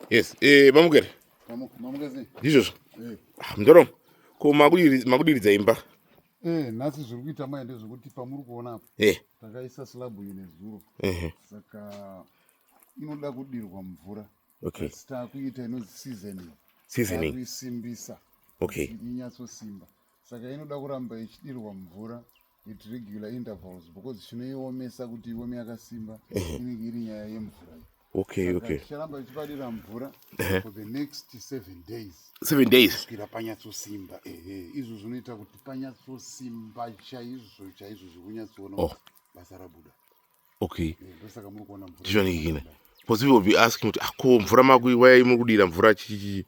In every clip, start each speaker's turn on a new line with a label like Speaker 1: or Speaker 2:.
Speaker 1: Yes, mamukere.
Speaker 2: Mamukere.
Speaker 1: Izvozvo. Mudoro. Ko makudiridza imba.
Speaker 2: Nhasi zviri kuita maende zvokuti pamuri kuona apa. Takaisa slab ine zuro. Saka inoda kudirwa mvura.
Speaker 1: Okay.
Speaker 2: Takuita inozi seasoning.
Speaker 1: Seasoning.
Speaker 2: Takuisimbisa.
Speaker 1: Okay.
Speaker 2: Inyatsosimba. Saka inoda kuramba ichidirwa mvura at regular intervals because chinoiomesa kuti iome yakasimba inenge iri nyaya yemvura.
Speaker 1: Okay, okay.
Speaker 2: Ticharamba tichipadira mvura for the next 7 days.
Speaker 1: 7 days.
Speaker 2: Kusvikira panyatsosimba. Izvo zvinoita kuti panyatsosimba chaizvo zvekunyatsoona basa rabuda.
Speaker 1: Okay.
Speaker 2: Ndosaka muri kuona mvura.
Speaker 1: Tichonekina. Because people will be asking kuti ako mvura makuiwaya mukudira mvura chichi.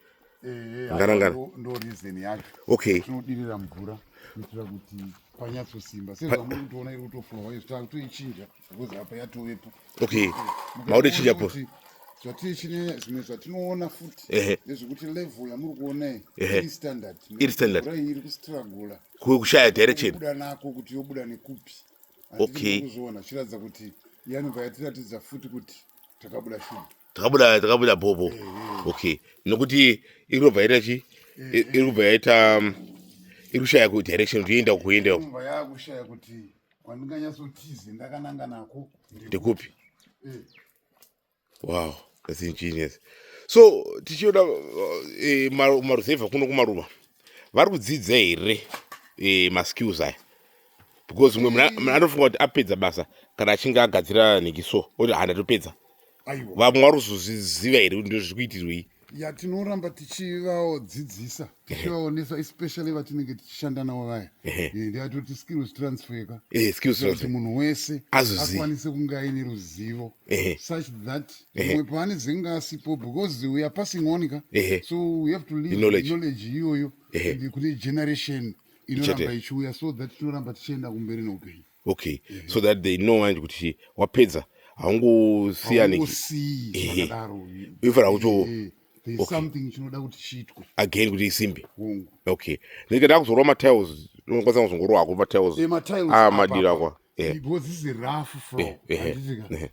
Speaker 1: Ngana.
Speaker 2: Ndo reason yacho.
Speaker 1: Okay.
Speaker 2: Tinodirira mvura kuitira kuti panyatsosimba. Sezvo muri kutoona iri kutoflowa izvo takutoichinja because apa yatovepo.
Speaker 1: Okay. Maude chinjapo.
Speaker 2: Zvati chine zvimwe zvatinoona futi nezvekuti level yamuri kuona iri standard.
Speaker 1: Iri standard.
Speaker 2: Iri kustruggle.
Speaker 1: Kushaya direction.
Speaker 2: Kubuda nako kuti yobuda nekupi.
Speaker 1: Okay.
Speaker 2: Kuzoona chiratidza kuti yanobva yatiratidza futi kuti takabuda shuma.
Speaker 1: Takabuda bobo. Okay. Nokuti irobva yaita chi? Irobva yaita irikushaya ku direction kuenda kuenda.
Speaker 2: Irobva yakushaya kuti wandinganyatsotize ndakananga nako
Speaker 1: ndekupi. Wow, that's ingenious. So tichiona maruzevha kuno kumaruva vari kudzidza here maskills aya because mumwe anofunga kuti apedza basa kana achinge agadzira nhekiso oti handatopedza vamwe vari kuzoziva here kuti ndozviri kuitirwei.
Speaker 2: Yatinoramba tichivadzidzisa tichivaonesa especially vatinenge tichishanda navo vaya ndeyatoti skills transfer ka kuti munhu wese akwanise kunge aine ruzivo such that mumwe paanezenge asipo because we are passing on ka so we have to leave knowledge iyoyo kune generation inoramba ichiuya so that tinoramba tichienda kumberi neupenyu.
Speaker 1: Okay. So that they know kuti wapedza haungosiyani
Speaker 2: zvakadaro
Speaker 1: ifara kuto
Speaker 2: there is something chinoda kuti chiitwe
Speaker 1: again kuti isimbe. Okay. Ndike ndakuzorwa matiles unokwanisa kuzongorwako matiles madira kwa
Speaker 2: because this is rough floor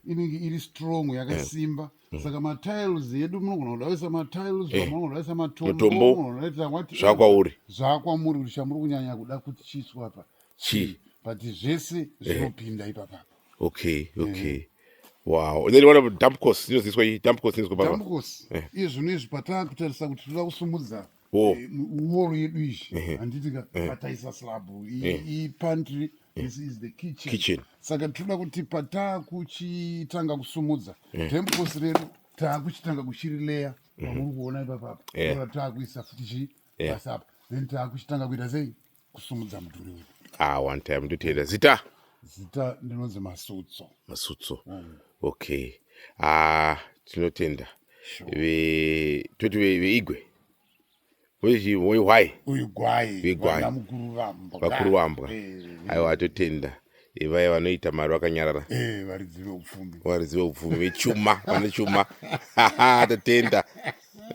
Speaker 2: inenge iri strong yakasimba saka matiles edu munogona kudavisa matiles munogona kudavisa matombo
Speaker 1: zvakwauri
Speaker 2: zvakwamuri kuti chamuri kunyanya kuda kuti chiiswa apa but zvese zvinopinda ipapa.
Speaker 1: Okay. Wow. Then what about dump costs? This way dump costs baba.
Speaker 2: Dump costs. Izvonizvi pataakutarisa kuti toda kusumudza wall yedu izvi handitika pataisa slab pantry. This is the kitchen. Saka toda kuti pataakuchitanga kusumudza dump costs redu taakuchitanga kuchirileya pamuri kuona ipapapa taakuisa futi basa apa then taakuchitanga kuita sei kusumudza mudhuri wedu.
Speaker 1: One time ndotenda zita
Speaker 2: ndinonzi Masutso.
Speaker 1: Okay. Tinotenda toti veigwe
Speaker 2: uigwai
Speaker 1: vakuru vambwa aiwa totenda vaya vanoita mari vakanyarara
Speaker 2: varidzive upfumi
Speaker 1: vechuma vane chuma totenda.